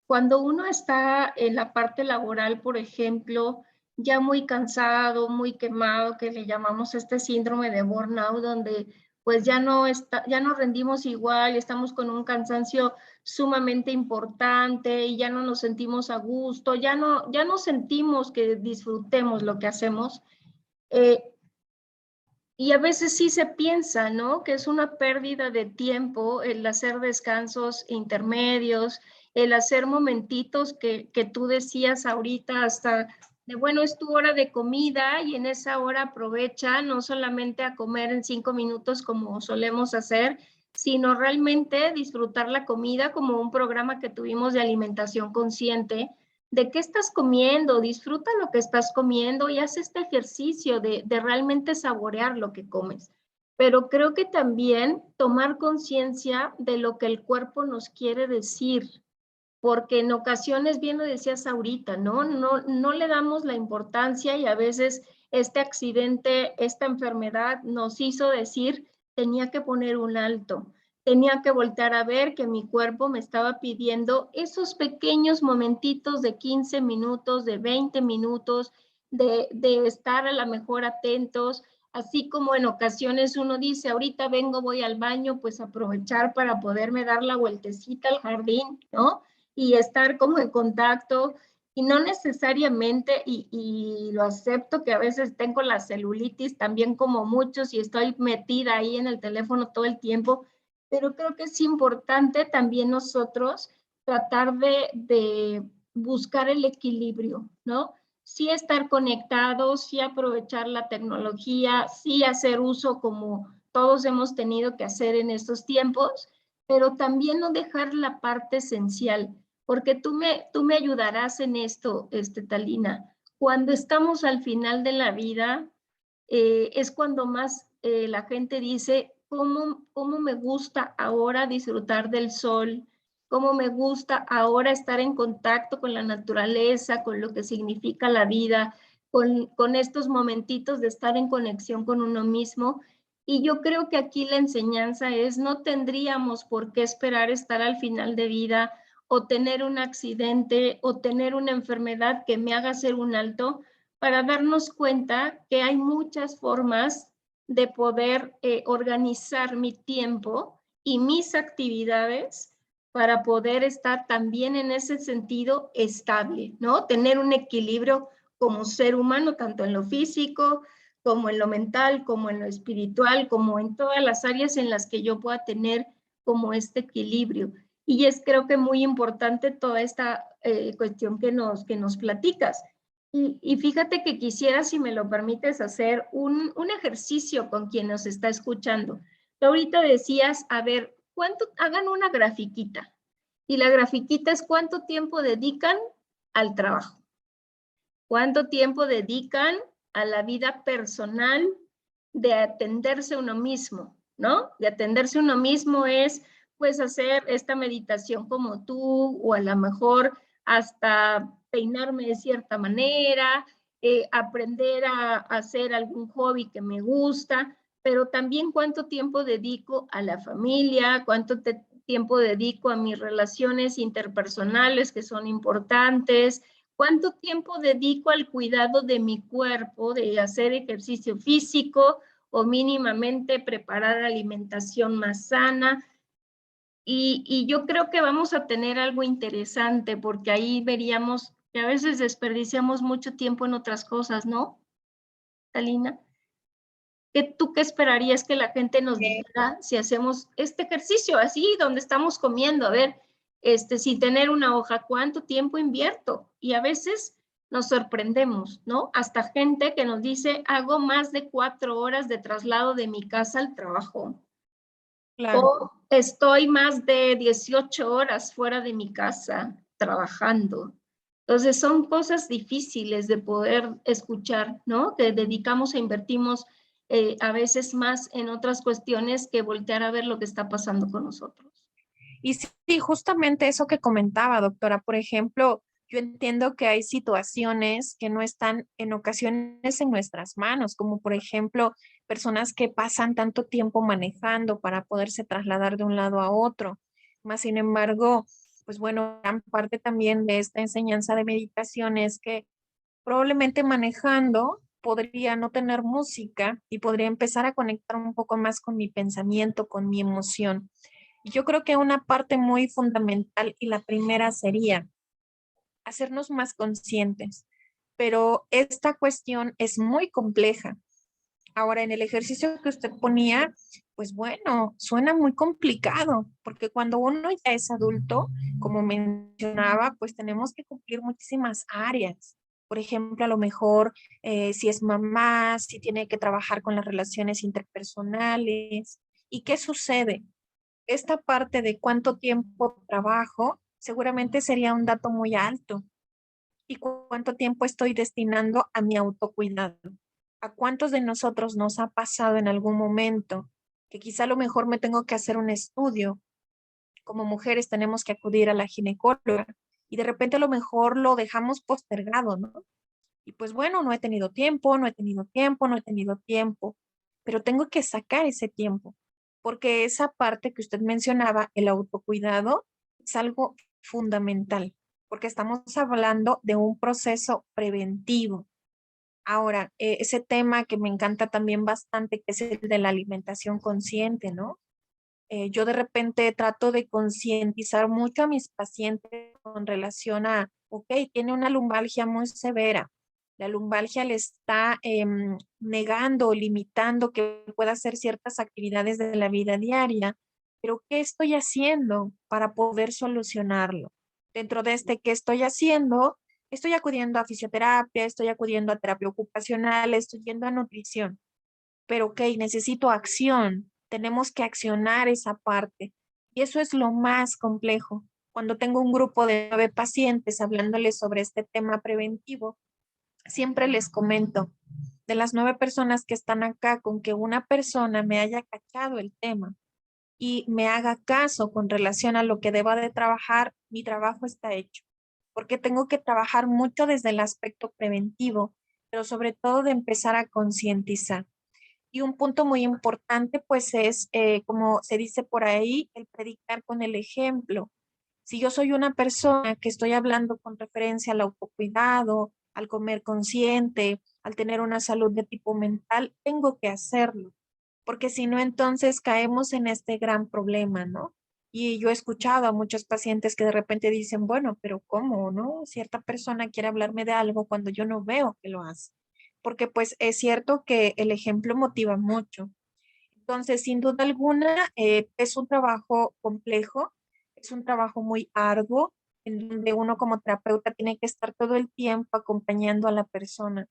cuando uno está en la parte laboral, por ejemplo, ya muy cansado, muy quemado, que le llamamos este síndrome de burnout, donde pues ya no rendimos igual, estamos con un cansancio sumamente importante y ya no nos sentimos a gusto, ya no sentimos que disfrutemos lo que hacemos. Eh, y a veces sí se piensa, ¿no? Que es una pérdida de tiempo el hacer descansos intermedios, el hacer momentitos que tú decías ahorita hasta de, bueno, es tu hora de comida y en esa hora aprovecha no solamente a comer en 5 minutos como solemos hacer, sino realmente disfrutar la comida como un programa que tuvimos de alimentación consciente, de qué estás comiendo, disfruta lo que estás comiendo y haz este ejercicio de realmente saborear lo que comes. Pero creo que también tomar conciencia de lo que el cuerpo nos quiere decir, porque en ocasiones, bien lo decías ahorita, ¿no? No le damos la importancia y a veces este accidente, esta enfermedad nos hizo decir, tenía que poner un alto, tenía que voltear a ver que mi cuerpo me estaba pidiendo esos pequeños momentitos de 15 minutos, de 20 minutos, de estar a lo mejor atentos, así como en ocasiones uno dice, ahorita vengo, voy al baño, pues aprovechar para poderme dar la vueltecita al jardín, ¿no? Y estar como en contacto y no necesariamente, y lo acepto que a veces tengo la celulitis también como muchos y estoy metida ahí en el teléfono todo el tiempo, pero creo que es importante también nosotros tratar de buscar el equilibrio, ¿no? Sí estar conectados, sí aprovechar la tecnología, sí hacer uso como todos hemos tenido que hacer en estos tiempos, pero también no dejar la parte esencial, porque tú me ayudarás en esto, Talina. Cuando estamos al final de la vida, es cuando más la gente dice, ¿cómo me gusta ahora disfrutar del sol? ¿Cómo me gusta ahora estar en contacto con la naturaleza, con lo que significa la vida, con estos momentitos de estar en conexión con uno mismo? Y yo creo que aquí la enseñanza es, no tendríamos por qué esperar estar al final de vida o tener un accidente o tener una enfermedad que me haga hacer un alto para darnos cuenta que hay muchas formas de poder organizar mi tiempo y mis actividades para poder estar también en ese sentido estable, ¿no? Tener un equilibrio como ser humano, tanto en lo físico, como en lo mental, como en lo espiritual, como en todas las áreas en las que yo pueda tener como este equilibrio. Y es creo que muy importante toda esta cuestión que nos platicas. Y fíjate que quisiera, si me lo permites, hacer un ejercicio con quien nos está escuchando. Tú ahorita decías, a ver, hagan una grafiquita. Y la grafiquita es cuánto tiempo dedican al trabajo, cuánto tiempo dedican a la vida personal de atenderse a uno mismo, ¿no? De atenderse a uno mismo es, pues, hacer esta meditación como tú, o a lo mejor hasta peinarme de cierta manera, aprender a hacer algún hobby que me gusta, pero también cuánto tiempo dedico a la familia, tiempo dedico a mis relaciones interpersonales que son importantes, cuánto tiempo dedico al cuidado de mi cuerpo, de hacer ejercicio físico o mínimamente preparar alimentación más sana. Y yo creo que vamos a tener algo interesante porque ahí veríamos que a veces desperdiciamos mucho tiempo en otras cosas, ¿no, Talina? ¿Tú qué esperarías que la gente nos dijera si hacemos este ejercicio así, donde estamos comiendo? A ver, sin tener una hoja, ¿cuánto tiempo invierto? Y a veces nos sorprendemos, ¿no? Hasta gente que nos dice, hago más de 4 horas de traslado de mi casa al trabajo. Claro. O estoy más de 18 horas fuera de mi casa trabajando. Entonces son cosas difíciles de poder escuchar, ¿no? Que dedicamos e invertimos a veces más en otras cuestiones que voltear a ver lo que está pasando con nosotros. Y sí, sí, justamente eso que comentaba, doctora. Por ejemplo, yo entiendo que hay situaciones que no están en ocasiones en nuestras manos, como por ejemplo, personas que pasan tanto tiempo manejando para poderse trasladar de un lado a otro. Más sin embargo, pues bueno, gran parte también de esta enseñanza de meditación es que probablemente manejando podría no tener música y podría empezar a conectar un poco más con mi pensamiento, con mi emoción. Yo creo que una parte muy fundamental y la primera sería hacernos más conscientes, pero esta cuestión es muy compleja. Ahora, en el ejercicio que usted ponía, pues bueno, suena muy complicado, porque cuando uno ya es adulto, como mencionaba, pues tenemos que cumplir muchísimas áreas. Por ejemplo, a lo mejor si es mamá, si tiene que trabajar con las relaciones interpersonales. ¿Y qué sucede? Esta parte de cuánto tiempo trabajo seguramente sería un dato muy alto. ¿Y cuánto tiempo estoy destinando a mi autocuidado? ¿A cuántos de nosotros nos ha pasado en algún momento que quizá a lo mejor me tengo que hacer un estudio? Como mujeres tenemos que acudir a la ginecóloga y de repente a lo mejor lo dejamos postergado, ¿no? Y pues bueno, no he tenido tiempo, no he tenido tiempo, no he tenido tiempo, pero tengo que sacar ese tiempo, porque esa parte que usted mencionaba, el autocuidado, es algo fundamental, porque estamos hablando de un proceso preventivo. Ahora, ese tema que me encanta también bastante, que es el de la alimentación consciente, ¿no? Yo de repente trato de concientizar mucho a mis pacientes con relación a, ok, tiene una lumbalgia muy severa. La lumbalgia le está negando o limitando que pueda hacer ciertas actividades de la vida diaria, pero ¿qué estoy haciendo para poder solucionarlo? Dentro de este, ¿qué estoy haciendo? Estoy acudiendo a fisioterapia, estoy acudiendo a terapia ocupacional, estoy yendo a nutrición. pero ok, necesito acción, tenemos que accionar esa parte. Y eso es lo más complejo. Cuando tengo un grupo de 9 pacientes hablándoles sobre este tema preventivo, siempre les comento, de las 9 personas que están acá, con que una persona me haya cachado el tema y me haga caso con relación a lo que deba de trabajar, mi trabajo está hecho. Porque tengo que trabajar mucho desde el aspecto preventivo, pero sobre todo de empezar a concientizar. Y un punto muy importante, pues es, como se dice por ahí, el predicar con el ejemplo. Si yo soy una persona que estoy hablando con referencia al autocuidado, al comer consciente, al tener una salud de tipo mental, tengo que hacerlo, porque si no, entonces caemos en este gran problema, ¿no? Y yo he escuchado a muchos pacientes que de repente dicen, bueno, pero ¿cómo, no? Cierta persona quiere hablarme de algo cuando yo no veo que lo hace, porque pues es cierto que el ejemplo motiva mucho. Entonces, sin duda alguna, es un trabajo complejo, es un trabajo muy arduo, en donde uno como terapeuta tiene que estar todo el tiempo acompañando a la persona.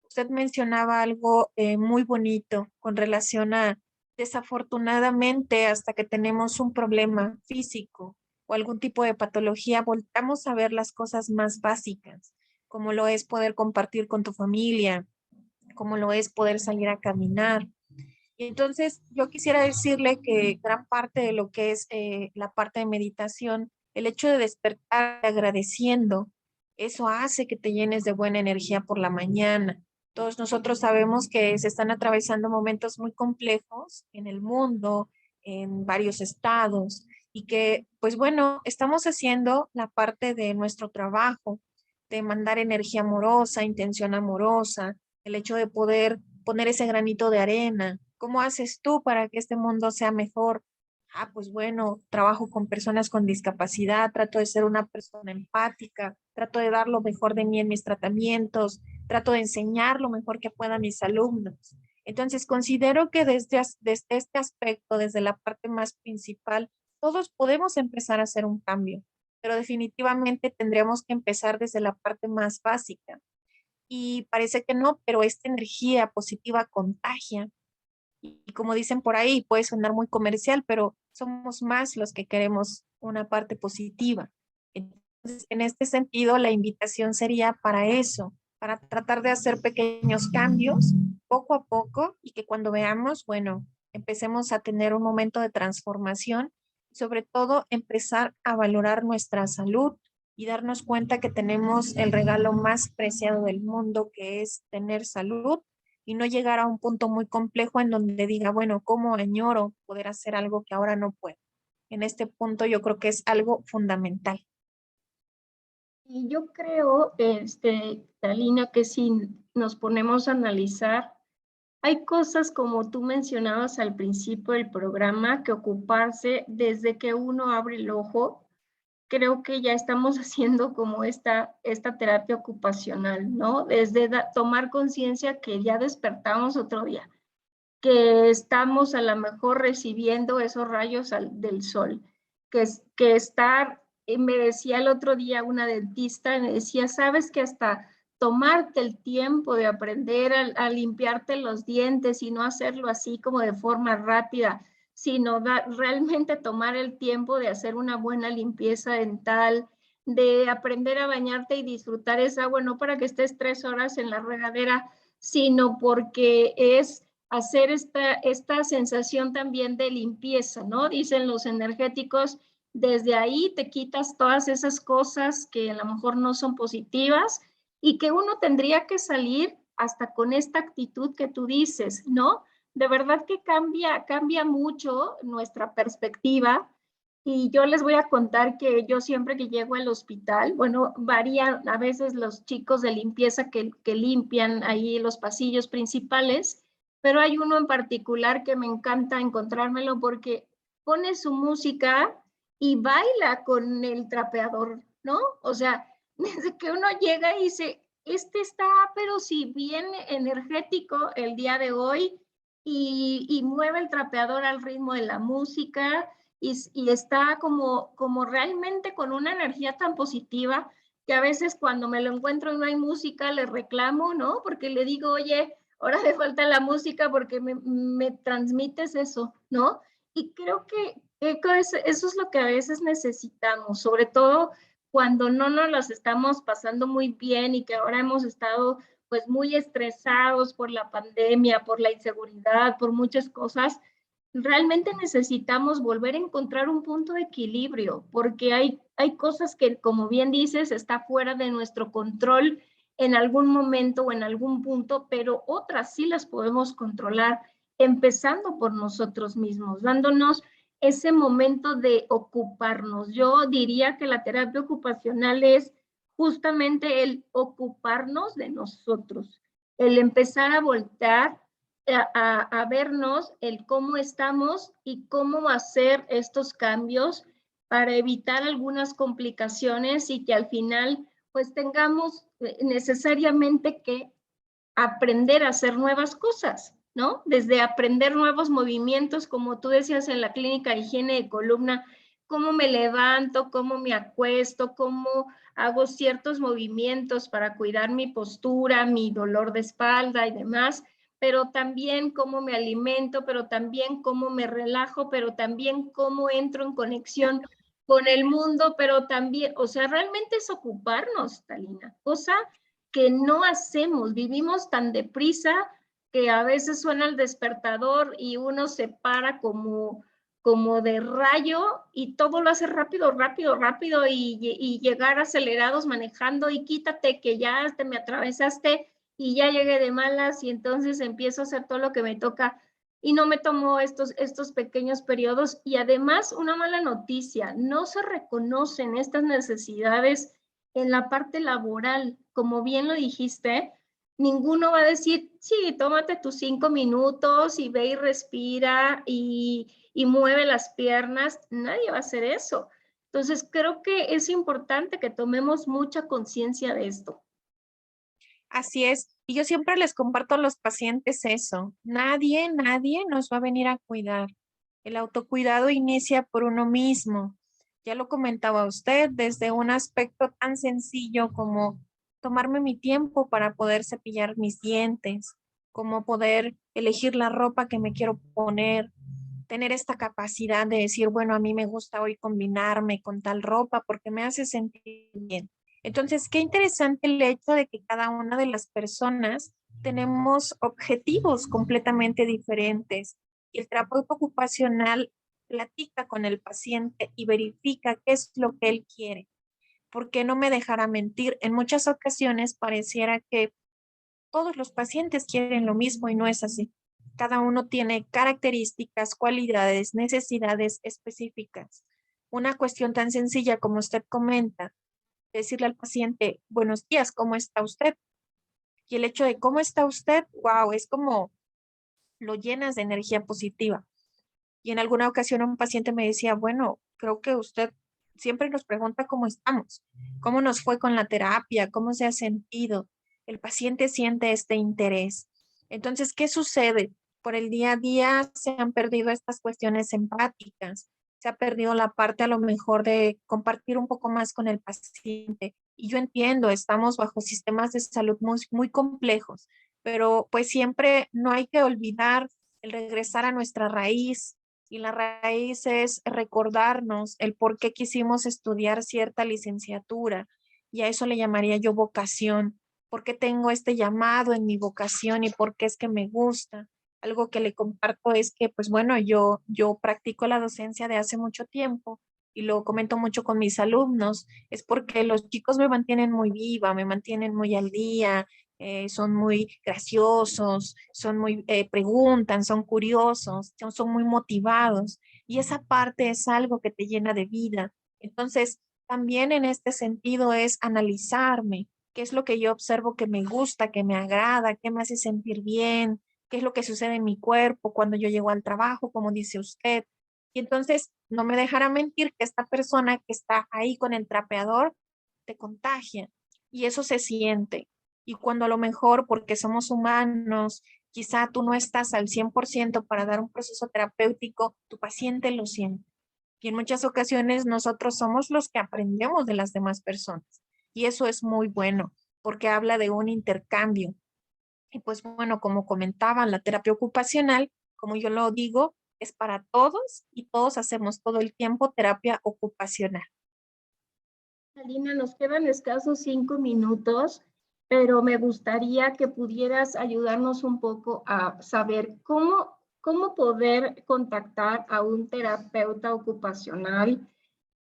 Usted mencionaba algo muy bonito con relación a, desafortunadamente, hasta que tenemos un problema físico o algún tipo de patología, voltamos a ver las cosas más básicas, como lo es poder compartir con tu familia, como lo es poder salir a caminar. Y entonces yo quisiera decirle que gran parte de lo que es la parte de meditación, el hecho de despertar agradeciendo, eso hace que te llenes de buena energía por la mañana. Todos nosotros sabemos que se están atravesando momentos muy complejos en el mundo, en varios estados, y que, pues bueno, estamos haciendo la parte de nuestro trabajo, de mandar energía amorosa, intención amorosa, el hecho de poder poner ese granito de arena. ¿Cómo haces tú para que este mundo sea mejor? Ah, pues bueno, trabajo con personas con discapacidad, trato de ser una persona empática, trato de dar lo mejor de mí en mis tratamientos, trato de enseñar lo mejor que pueda a mis alumnos. Entonces, considero que desde este aspecto, desde la parte más principal, todos podemos empezar a hacer un cambio, pero definitivamente tendríamos que empezar desde la parte más básica. Y parece que no, pero esta energía positiva contagia. Y como dicen por ahí, puede sonar muy comercial, pero somos más los que queremos una parte positiva. Entonces, en este sentido, la invitación sería para eso, para tratar de hacer pequeños cambios poco a poco y que cuando veamos, bueno, empecemos a tener un momento de transformación, sobre todo empezar a valorar nuestra salud y darnos cuenta que tenemos el regalo más preciado del mundo, que es tener salud y no llegar a un punto muy complejo en donde diga, bueno, ¿cómo añoro poder hacer algo que ahora no puedo? En este punto yo creo que es algo fundamental. Y yo creo, Talina, que si nos ponemos a analizar, hay cosas como tú mencionabas al principio del programa que ocuparse desde que uno abre el ojo. Creo que ya estamos haciendo como esta terapia ocupacional, ¿no? Desde tomar conciencia que ya despertamos otro día, que estamos a lo mejor recibiendo esos rayos del sol, que estar, me decía el otro día una dentista, me decía, sabes que hasta tomarte el tiempo de aprender a limpiarte los dientes y no hacerlo así como de forma rápida, sino realmente tomar el tiempo de hacer una buena limpieza dental, de aprender a bañarte y disfrutar esa agua, no para que estés 3 horas en la regadera, sino porque es hacer esta sensación también de limpieza, ¿no? Dicen los energéticos, desde ahí te quitas todas esas cosas que a lo mejor no son positivas y que uno tendría que salir hasta con esta actitud que tú dices, ¿no? De verdad que cambia mucho nuestra perspectiva. Y yo les voy a contar que yo siempre que llego al hospital, bueno, varían a veces los chicos de limpieza que limpian ahí los pasillos principales, pero hay uno en particular que me encanta encontrármelo porque pone su música y baila con el trapeador, ¿no? O sea, desde que uno llega y dice, este está, pero si bien energético el día de hoy y mueve el trapeador al ritmo de la música y está como realmente con una energía tan positiva que a veces cuando me lo encuentro y no hay música le reclamo, ¿no? Porque le digo, oye, ahora le falta la música porque me transmites eso, ¿no? Y creo que eso es lo que a veces necesitamos, sobre todo cuando no nos las estamos pasando muy bien y que ahora hemos estado pues muy estresados por la pandemia, por la inseguridad, por muchas cosas. Realmente necesitamos volver a encontrar un punto de equilibrio, porque hay cosas que, como bien dices, está fuera de nuestro control en algún momento o en algún punto, pero otras sí las podemos controlar, empezando por nosotros mismos, dándonos ese momento de ocuparnos. Yo diría que la terapia ocupacional es justamente el ocuparnos de nosotros, el empezar a voltear a vernos el cómo estamos y cómo hacer estos cambios para evitar algunas complicaciones y que al final pues tengamos necesariamente que aprender a hacer nuevas cosas, ¿no? Desde aprender nuevos movimientos, como tú decías en la clínica de higiene de columna, cómo me levanto, cómo me acuesto, cómo hago ciertos movimientos para cuidar mi postura, mi dolor de espalda y demás, pero también cómo me alimento, pero también cómo me relajo, pero también cómo entro en conexión con el mundo, pero también, o sea, realmente es ocuparnos, Talina, cosa que no hacemos, vivimos tan deprisa que a veces suena el despertador y uno se para como de rayo y todo lo hace rápido, rápido, rápido y llegar acelerados manejando y quítate que ya te me atravesaste y ya llegué de malas y entonces empiezo a hacer todo lo que me toca y no me tomo estos pequeños periodos y además una mala noticia, no se reconocen estas necesidades en la parte laboral, como bien lo dijiste, ninguno va a decir, sí, tómate tus 5 minutos y ve y respira y mueve las piernas. Nadie va a hacer eso. Entonces, creo que es importante que tomemos mucha conciencia de esto. Así es. Y yo siempre les comparto a los pacientes eso. Nadie nos va a venir a cuidar. El autocuidado inicia por uno mismo. Ya lo comentaba usted, desde un aspecto tan sencillo como tomarme mi tiempo para poder cepillar mis dientes, como poder elegir la ropa que me quiero poner, tener esta capacidad de decir, bueno, a mí me gusta hoy combinarme con tal ropa porque me hace sentir bien. Entonces, qué interesante el hecho de que cada una de las personas tenemos objetivos completamente diferentes y el terapeuta ocupacional platica con el paciente y verifica qué es lo que él quiere. Porque no me dejará mentir, en muchas ocasiones pareciera que todos los pacientes quieren lo mismo y no es así. Cada uno tiene características, cualidades, necesidades específicas. Una cuestión tan sencilla como usted comenta, decirle al paciente, buenos días, ¿cómo está usted? Y el hecho de cómo está usted, wow, es como lo llenas de energía positiva. Y en alguna ocasión un paciente me decía, bueno, creo que usted siempre nos pregunta cómo estamos, cómo nos fue con la terapia, cómo se ha sentido. El paciente siente este interés. Entonces, ¿qué sucede? Por el día a día se han perdido estas cuestiones empáticas, se ha perdido la parte a lo mejor de compartir un poco más con el paciente. Y yo entiendo, estamos bajo sistemas de salud muy complejos, pero pues siempre no hay que olvidar el regresar a nuestra raíz, y la raíz es recordarnos el por qué quisimos estudiar cierta licenciatura, y a eso le llamaría yo vocación. ¿Por qué tengo este llamado en mi vocación y por qué es que me gusta? Algo que le comparto es que, pues bueno, yo practico la docencia de hace mucho tiempo y lo comento mucho con mis alumnos, es porque los chicos me mantienen muy viva, me mantienen muy al día, son muy graciosos, son muy, preguntan, son curiosos, son muy motivados y esa parte es algo que te llena de vida. Entonces, también en este sentido es analizarme, qué es lo que yo observo que me gusta, que me agrada, qué me hace sentir bien, qué es lo que sucede en mi cuerpo cuando yo llego al trabajo, como dice usted. Y entonces, no me dejará mentir que esta persona que está ahí con el trapeador te contagia y eso se siente. Y cuando a lo mejor, porque somos humanos, quizá tú no estás al 100% para dar un proceso terapéutico, tu paciente lo siente. Y en muchas ocasiones nosotros somos los que aprendemos de las demás personas. Y eso es muy bueno, porque habla de un intercambio. Y pues bueno, como comentaban, la terapia ocupacional, como yo lo digo, es para todos y todos hacemos todo el tiempo terapia ocupacional. Alina, nos quedan escasos 5 minutos, pero me gustaría que pudieras ayudarnos un poco a saber cómo poder contactar a un terapeuta ocupacional,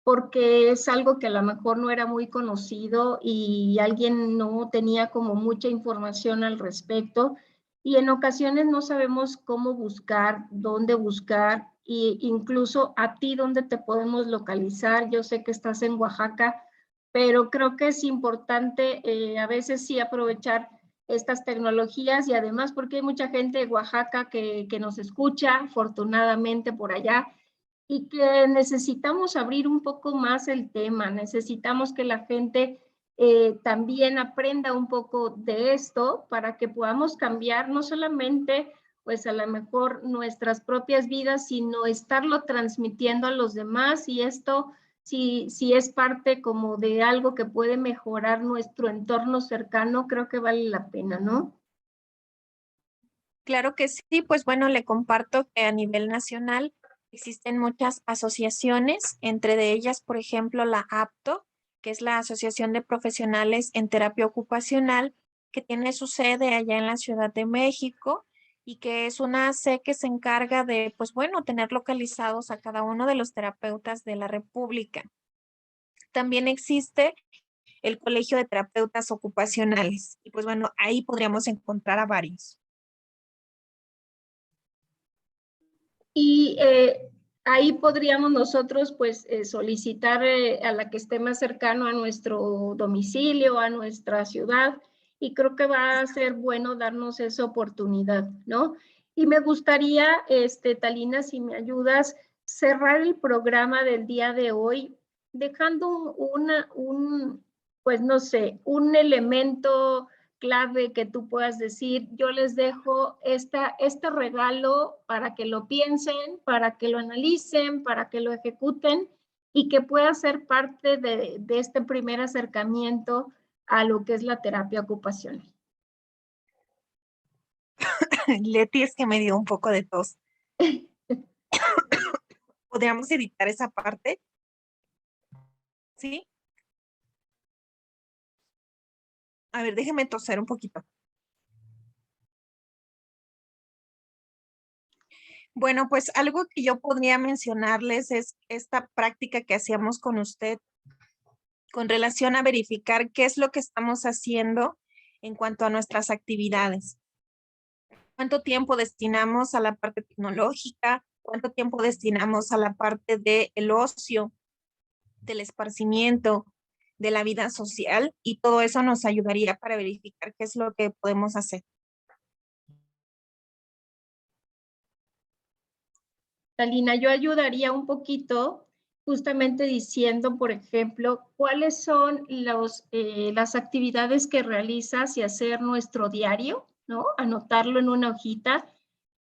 porque es algo que a lo mejor no era muy conocido y alguien no tenía como mucha información al respecto. Y en ocasiones no sabemos cómo buscar, dónde buscar, e incluso a ti dónde te podemos localizar. Yo sé que estás en Oaxaca, pero creo que es importante a veces sí aprovechar estas tecnologías y además porque hay mucha gente de Oaxaca que nos escucha, afortunadamente por allá, y que necesitamos abrir un poco más el tema, necesitamos que la gente también aprenda un poco de esto para que podamos cambiar no solamente pues a lo mejor nuestras propias vidas, sino estarlo transmitiendo a los demás y esto si es parte como de algo que puede mejorar nuestro entorno cercano, creo que vale la pena, ¿no? Claro que sí, pues bueno, le comparto que a nivel nacional existen muchas asociaciones, entre de ellas, por ejemplo, la APTO, que es la Asociación de Profesionales en Terapia Ocupacional, que tiene su sede allá en la Ciudad de México y que es una AC que se encarga de, pues bueno, tener localizados a cada uno de los terapeutas de la República. También existe el Colegio de Terapeutas Ocupacionales y pues bueno, ahí podríamos encontrar a varios. Y ahí podríamos nosotros pues solicitar a la que esté más cercano a nuestro domicilio, a nuestra ciudad, y creo que va a ser bueno darnos esa oportunidad, ¿no? Y me gustaría, Talina, si me ayudas, cerrar el programa del día de hoy dejando pues no sé, un elemento clave que tú puedas decir, yo les dejo este regalo para que lo piensen, para que lo analicen, para que lo ejecuten y que pueda ser parte de este primer acercamiento a lo que es la terapia ocupacional. Leti, es que me dio un poco de tos. ¿Podríamos editar esa parte? ¿Sí? A ver, déjeme toser un poquito. Bueno, pues algo que yo podría mencionarles es esta práctica que hacíamos con usted con relación a verificar qué es lo que estamos haciendo en cuanto a nuestras actividades. ¿Cuánto tiempo destinamos a la parte tecnológica? ¿Cuánto tiempo destinamos a la parte del ocio, del esparcimiento, de la vida social? Y todo eso nos ayudaría para verificar qué es lo que podemos hacer. Talina, yo ayudaría un poquito justamente diciendo, por ejemplo, cuáles son las actividades que realizas y hacer nuestro diario, ¿no? Anotarlo en una hojita.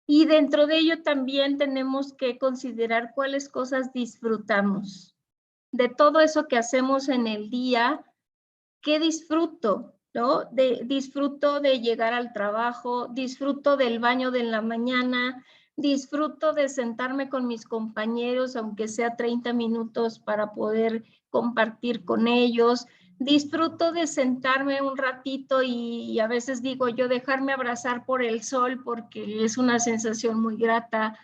Y dentro de ello también tenemos que considerar cuáles cosas disfrutamos. De todo eso que hacemos en el día, ¿qué disfruto? ¿No? Disfruto de llegar al trabajo, disfruto del baño de la mañana, disfruto de sentarme con mis compañeros, aunque sea 30 minutos para poder compartir con ellos, disfruto de sentarme un ratito y a veces digo yo dejarme abrazar por el sol porque es una sensación muy grata.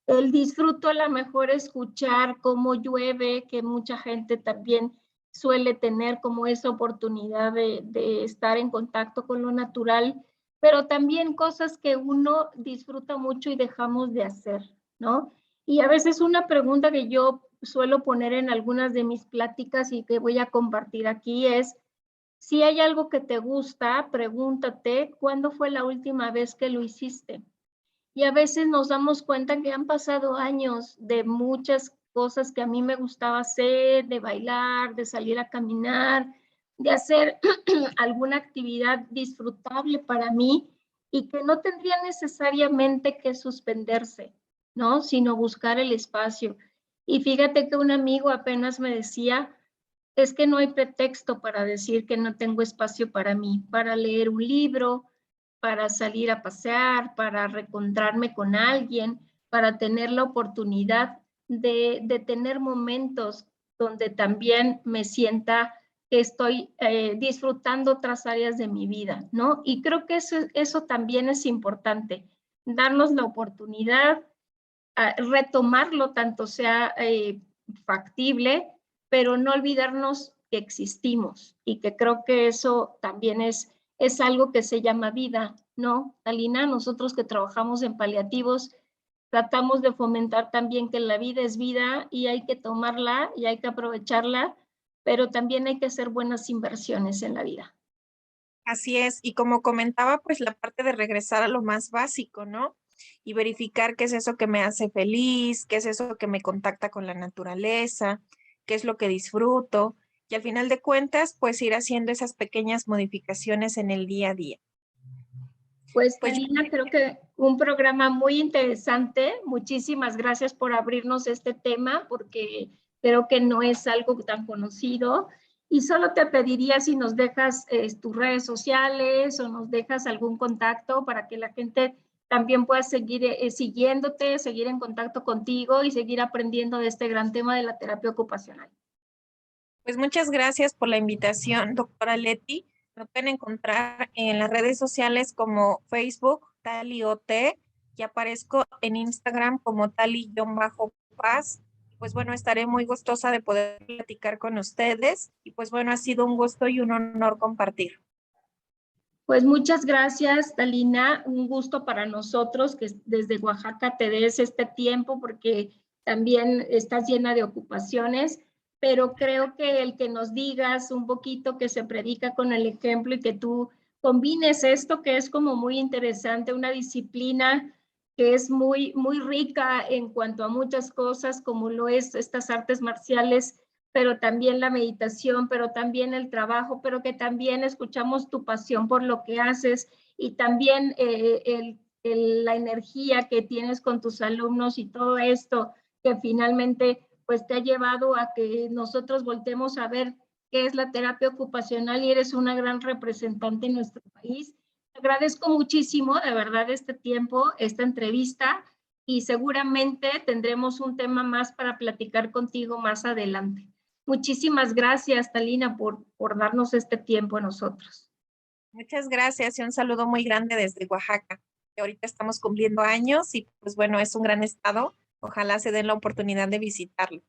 El disfruto a lo mejor escuchar cómo llueve, que mucha gente también suele tener como esa oportunidad de estar en contacto con lo natural, pero también cosas que uno disfruta mucho y dejamos de hacer, ¿no? Y a veces una pregunta que yo suelo poner en algunas de mis pláticas y que voy a compartir aquí es, si hay algo que te gusta, pregúntate, ¿cuándo fue la última vez que lo hiciste? Y a veces nos damos cuenta que han pasado años de muchas cosas que a mí me gustaba hacer, de bailar, de salir a caminar, de hacer alguna actividad disfrutable para mí y que no tendría necesariamente que suspenderse, ¿no? Sino buscar el espacio. Y fíjate que un amigo apenas me decía, es que no hay pretexto para decir que no tengo espacio para mí, para leer un libro, para salir a pasear, para reencontrarme con alguien, para tener la oportunidad de tener momentos donde también me sienta que estoy disfrutando otras áreas de mi vida, ¿no? Y creo que eso también es importante, darnos la oportunidad, retomarlo tanto sea factible, pero no olvidarnos que existimos y que creo que eso también es algo que se llama vida, ¿no? Alina, nosotros que trabajamos en paliativos, tratamos de fomentar también que la vida es vida y hay que tomarla y hay que aprovecharla, pero también hay que hacer buenas inversiones en la vida. Así es, y como comentaba, pues la parte de regresar a lo más básico, ¿no? Y verificar qué es eso que me hace feliz, qué es eso que me contacta con la naturaleza, qué es lo que disfruto, y al final de cuentas, pues ir haciendo esas pequeñas modificaciones en el día a día. Pues, Pues Alina, creo que un programa muy interesante. Muchísimas gracias por abrirnos este tema, porque creo que no es algo tan conocido. Y solo te pediría si nos dejas tus redes sociales o nos dejas algún contacto para que la gente también pueda seguir siguiéndote, seguir en contacto contigo y seguir aprendiendo de este gran tema de la terapia ocupacional. Pues muchas gracias por la invitación, doctora Leti. Me pueden encontrar en las redes sociales como Facebook, TaliOT, y aparezco en Instagram como Tali-Paz. Pues bueno, estaré muy gustosa de poder platicar con ustedes. Y pues bueno, ha sido un gusto y un honor compartir. Pues muchas gracias, Talina. Un gusto para nosotros que desde Oaxaca te des este tiempo porque también estás llena de ocupaciones, pero creo que el que nos digas un poquito que se predica con el ejemplo y que tú combines esto que es como muy interesante, una disciplina que es muy rica en cuanto a muchas cosas, como lo es estas artes marciales, pero también la meditación, pero también el trabajo, pero que también escuchamos tu pasión por lo que haces y también la energía que tienes con tus alumnos y todo esto que finalmente pues te ha llevado a que nosotros voltemos a ver qué es la terapia ocupacional y eres una gran representante en nuestro país. Te agradezco muchísimo, de verdad, este tiempo, esta entrevista y seguramente tendremos un tema más para platicar contigo más adelante. Muchísimas gracias, Talina, por darnos este tiempo a nosotros. Muchas gracias y un saludo muy grande desde Oaxaca, que ahorita estamos cumpliendo años y pues bueno, es un gran estado. Ojalá se den la oportunidad de visitarlo.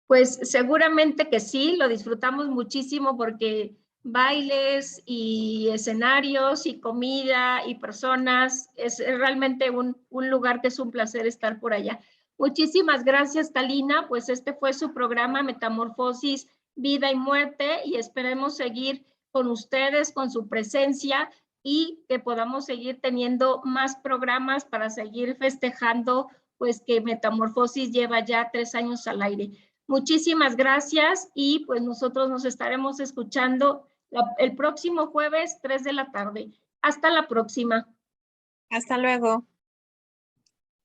Pues seguramente que sí, lo disfrutamos muchísimo porque bailes y escenarios y comida y personas, es realmente un lugar que es un placer estar por allá. Muchísimas gracias, Talina, pues este fue su programa Metamorfosis, Vida y Muerte y esperemos seguir con ustedes, con su presencia y que podamos seguir teniendo más programas para seguir festejando pues que Metamorfosis lleva ya 3 años al aire. Muchísimas gracias y pues nosotros nos estaremos escuchando el próximo jueves 3 de la tarde. Hasta la próxima. Hasta luego.